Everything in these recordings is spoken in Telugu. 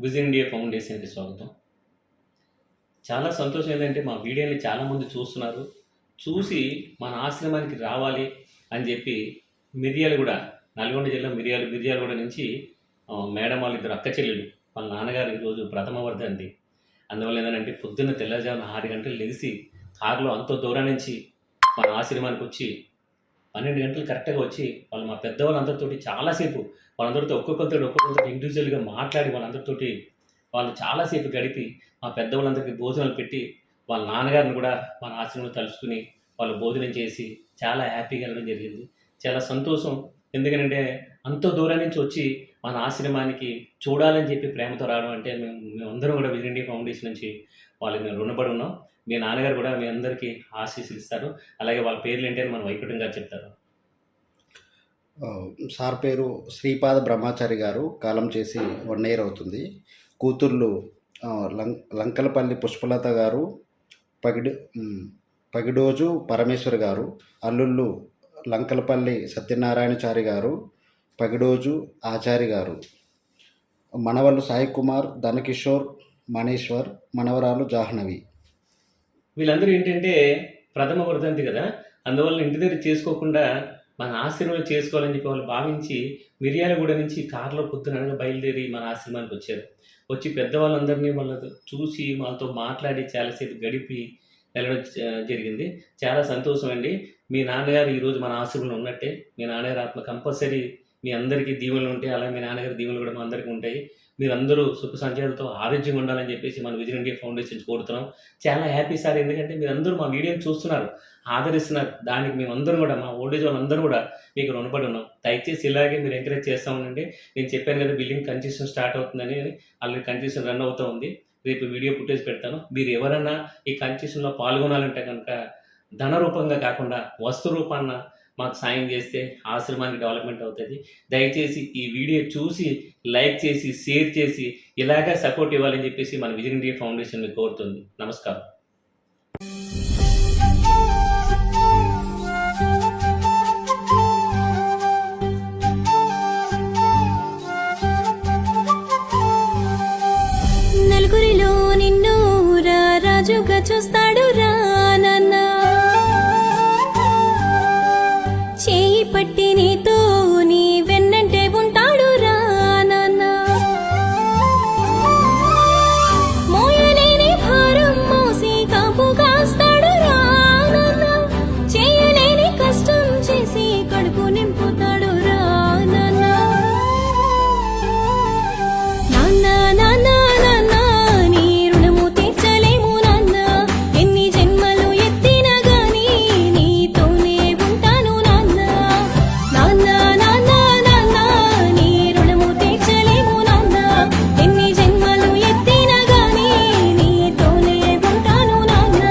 విజన్ ఇండియా ఫౌండేషన్కి స్వాగతం. చాలా సంతోషం ఏంటంటే మా వీడియోని చాలామంది చూస్తున్నారు. చూసి మన ఆశ్రమానికి రావాలి అని చెప్పి మిర్యాలగూడ, నల్గొండ జిల్లా మిర్యాలగూడ నుంచి మేడం వాళ్ళు ఇద్దరు అక్క చెల్లెలు, వాళ్ళ నాన్నగారు ఈరోజు ప్రథమ వర్ధంతి. అందువల్ల ఏంటంటే పొద్దున్న తెల్లవారుజామున 6 గంటలు లెగిసి కారులో అంతో దూరం నుంచి మన ఆశ్రమానికి వచ్చి 12 గంటలు కరెక్ట్గా వచ్చి వాళ్ళు మా పెద్దవాళ్ళందరితోటి చాలాసేపు వాళ్ళందరితో ఒక్కొక్కరితో ఇండివిజువల్గా మాట్లాడి వాళ్ళందరితోటి వాళ్ళు చాలాసేపు గడిపి మా పెద్దవాళ్ళందరికీ భోజనాలు పెట్టి వాళ్ళ నాన్నగారిని కూడా మన ఆశ్రమంలో తలుచుకుని వాళ్ళు భోజనం చేసి చాలా హ్యాపీగా వెళ్ళడం జరిగింది. చాలా సంతోషం. ఎందుకంటే అంత దూరం నుంచి వచ్చి మన ఆశ్రమానికి చూడాలని చెప్పి ప్రేమతో రావడం అంటే మేమందరం కూడా విజన్ ఇండియా ఫౌండేషన్ నుంచి వాళ్ళకి మేము రుణపడి ఉన్నాం. మీ నాన్నగారు కూడా మీ అందరికీ ఆశీస్సులు ఇస్తారు. అలాగే వాళ్ళ పేర్లు ఏంటి అని మన వైకుంఠం గారు చెప్తారు. సార్ పేరు శ్రీపాద బ్రహ్మచారి గారు, కాలం చేసి 1 year అవుతుంది. కూతుర్లు లంకలపల్లి పుష్పలత గారు, పగిడోజు పరమేశ్వర్ గారు, అల్లుళ్ళు లంకలపల్లి సత్యనారాయణచారి గారు, పగిడోజు ఆచారి గారు, మనవళ్ళు సాయి కుమార్, ధనకిషోర్, మణేశ్వర్, మనవరాలు జాహ్నవి. వీళ్ళందరూ ఏంటంటే ప్రథమ వర్ధంతి కదా, అందువల్ల ఇంటి దగ్గర చేసుకోకుండా మన ఆశ్రమంలో చేసుకోవాలని చెప్పి వాళ్ళు భావించి మిర్యాలగూడ నుంచి కారులో పొద్దుననగా బయలుదేరి మన ఆశ్రమానికి వచ్చారు. వచ్చి పెద్దవాళ్ళందరినీ వాళ్ళతో చూసి వాళ్ళతో మాట్లాడి చాలాసేపు గడిపి వెళ్ళడం జరిగింది. చాలా సంతోషం అండి. మీ నాన్నగారు ఈరోజు మన ఆశ్రమంలో ఉన్నట్టే. మీ నాన్నగారు ఆత్మ కంపల్సరీ మీ అందరికీ దీవెనలు ఉంటాయి. అలాగే మీ నాన్నగారి దీవెనలు కూడా మా అందరికీ ఉంటాయి. మీరందరూ సుఖ సంచారాలతో ఆరోగ్యంగా ఉండాలని చెప్పేసి మన విజన్ ఇండియా ఫౌండేషన్ కోరుతున్నాం. చాలా హ్యాపీ సార్. ఎందుకంటే మీరందరూ మా వీడియోని చూస్తున్నారు, ఆదరిస్తున్నారు. దానికి మేమందరం కూడా, మా ఓల్డేజ్ వాళ్ళందరూ కూడా మీకు రుణపడి ఉన్నాం. దయచేసి ఇలాగే మీరు ఎంకరేజ్ చేస్తామనండి. నేను చెప్పాను కదా, బిల్డింగ్ కన్స్ట్రక్షన్ స్టార్ట్ అవుతుందని. ఆల్రెడీ కన్స్ట్రక్షన్ రన్ అవుతూ ఉంది. రేపు వీడియో ఫుటేజ్ పెడతాను. మీరు ఎవరైనా ఈ కన్స్ట్రక్షన్లో పాల్గొనాలంటే కనుక ధన రూపంగా కాకుండా వస్తు రూపాన్న మాకు సాయం చేస్తే ఆశ్రమానికి డెవలప్మెంట్ అవుతుంది. దయచేసి ఈ వీడియో చూసి లైక్ చేసి షేర్ చేసి ఇలాగే సపోర్ట్ ఇవ్వాలని చెప్పేసి మన విజన్ ఇండియా ఫౌండేషన్ కోరుతుంది. నమస్కారం. నలుగురిలో నిన్ను రాజుగా చూస్తాడు రా నాన్న, చేయి పట్టి నీతో నీ వెన్నంటే ఉంటాడు రా నాన్న, మోయలేని భారం మోసి కాపు కాస్తాడు రా నాన్న, చేయలేని కష్టం చేసి కడుపు నింపుతాడు రా నాన్న. నాన్న నాన్న నాన్న నీ రుణము తీర్చలేము నాన్న, ఎన్ని జన్మలు ఎత్తినా గానీ నీతోనే ఉంటాను నాన్న. నాన్న నాన్న నాన్న నీ రుణము తీర్చలేము నాన్న, ఎన్ని జన్మలు ఎత్తినా గానీ నీతోనే ఉంటాను నాన్న.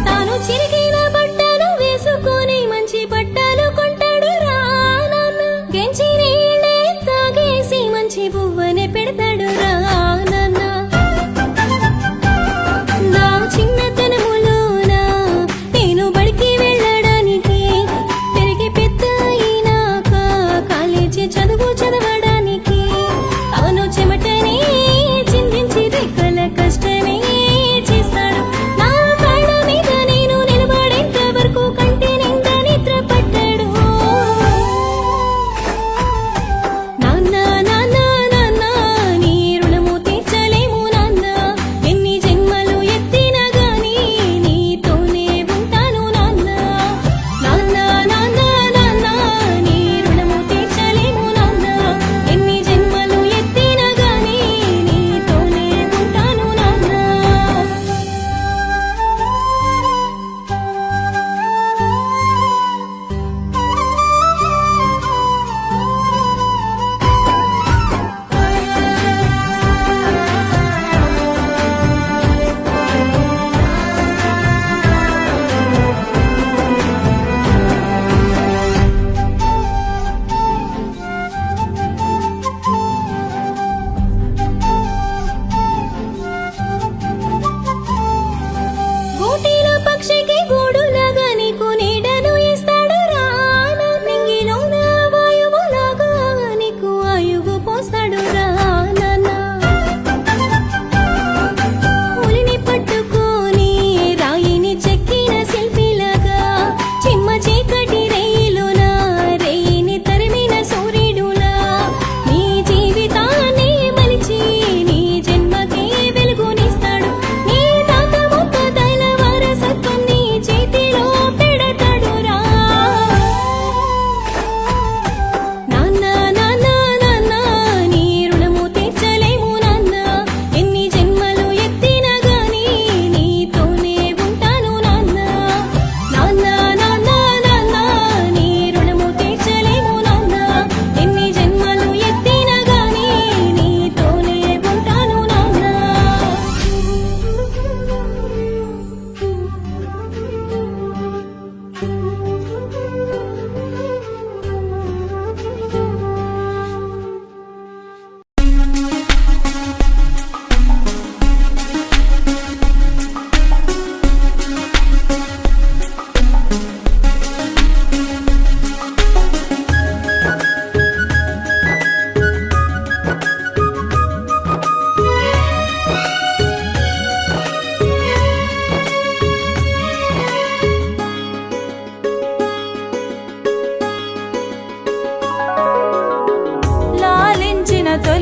తాను చిరిగిన బట్టలు వేసుకొని మంచి బట్టలు కొంటాడు రా నాన్న, గెంచి నీళ్ళే తాగేసి మంచి పువ్వనే పెడతాడు రా నాన్న. నా చిన్నతనములోన నేను బడికి వెళ్ళడానికి, పెరిగి పెద్ద అయినాక కాలేజీ చదువు చదవడానికి, తాను చెమటనే చిందించి రెక్కల కష్టమే చేస్తాడు. నా కాళ్ళ మీద నేను నిలబడేంత వరకు కంటి నిండా నిద్ర పట్టాడు. నాన్న నాన్న నాన్న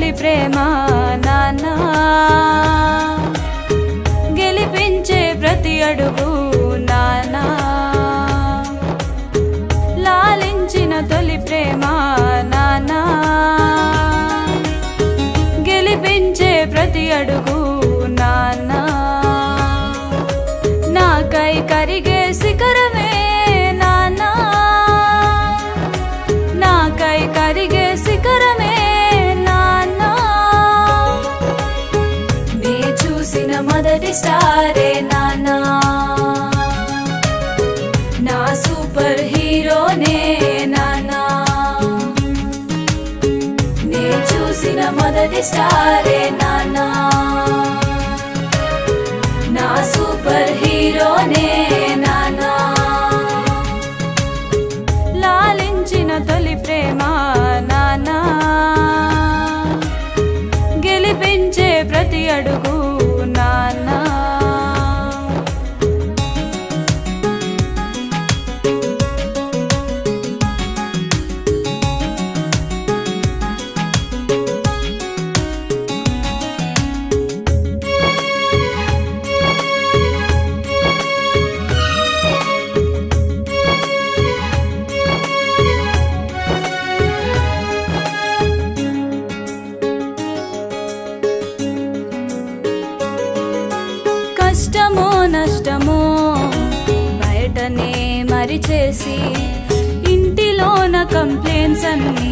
తొలి ప్రేమ నాన్న, గెలిపించే ప్రతి అడుగు నాన్న, లాలించిన తొలి ప్రేమ నాన్న, గెలిపించే ప్రతి అడుగు నాన్న, నాకై కరిగే శిఖరమే నాన్న, నాకై కరిగే శిఖరమే నాన్న, నీ చూసిన మొదటి స్టారే నాన్న, నా సూపర్ హీరోనే నాన్న, నీ చూసిన మొదటి స్టారే నాన్న, నా సూపర్ హీరోనే నాన్న, లాలించిన తొలి ప్రేమ నాన్న, గెలిపించే ప్రతి అడుగు నాన్న. కష్టమో నష్టమో బయటనే మరిచేసి, ఇంటిలోన కంప్లైంట్స్ అన్ని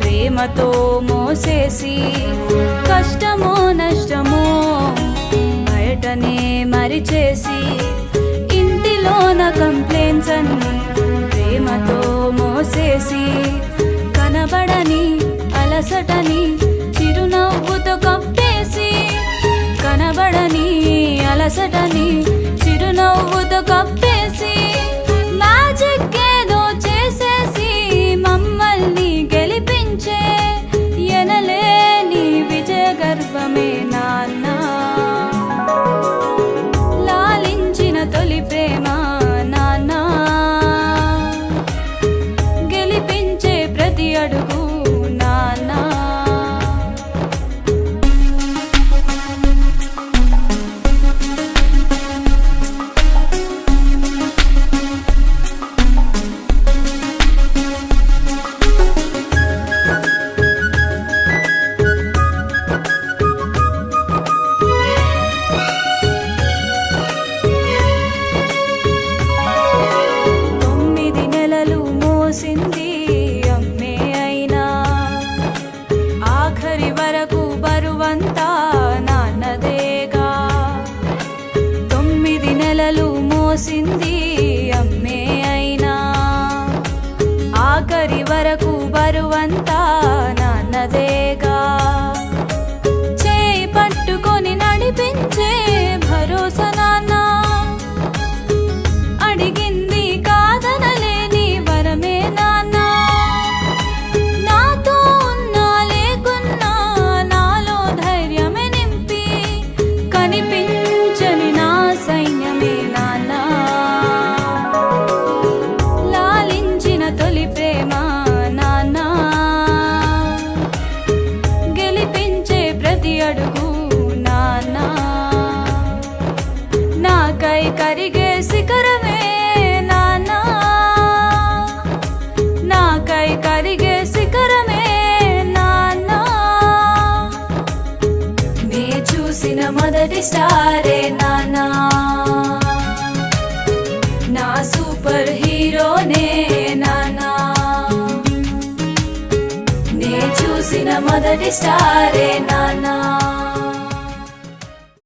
ప్రేమతో మోసేసి, కష్టమో నష్టమో బయటనే మరిచేసి, ఇంటిలోన కంప్లైంట్స్ అన్ని ప్రేమతో మోసేసి, కనబడని అలసటని చిరునవ్వుతో కప్పేసి, కనబడని అలసటని చిరునవ్వుతో కప్పేసి, మ్యాజిక్ ఏదో చేసేసి మమ్మల్ని గెలిపించే ఎనలేని విజయ గర్వమే నాన్న, లాలించిన తొలి ప్రేమ నాన్న, గెలిపించే ప్రతి అడుగు నాన్న. మోసింది అమ్మే అయినా, ఆఖరి వరకు బరువంతా నాన్నదేగా. 9 నెలలు మోసింది అమ్మే అయినా, ఆఖరి వరకు బరువంతా నాన్నదేగా. చేయి పట్టుకొని నడిపించే భరోసా నాన్న, అడిగింది కాదనలేని వరమే నాన్న, నాతో ఉన్నా లేకున్నా నాలో ధైర్యమే నింపి, కనిపించని నా సైన్యమే నాన్న, లాలించిన తొలి ప్రేమ నాన్న, గెలిపించే ప్రతి అడుగు నాన్న, నాకై కరిగే శిఖరమే నాన్న, నాకై కరిగే శిఖరమే నాన్న, నీ చూసిన మొదటి స్టారే నాన్న, నా సూపర్ హీరోనే నాన్న, నీ చూసిన మొదటి స్టారే నాన్న.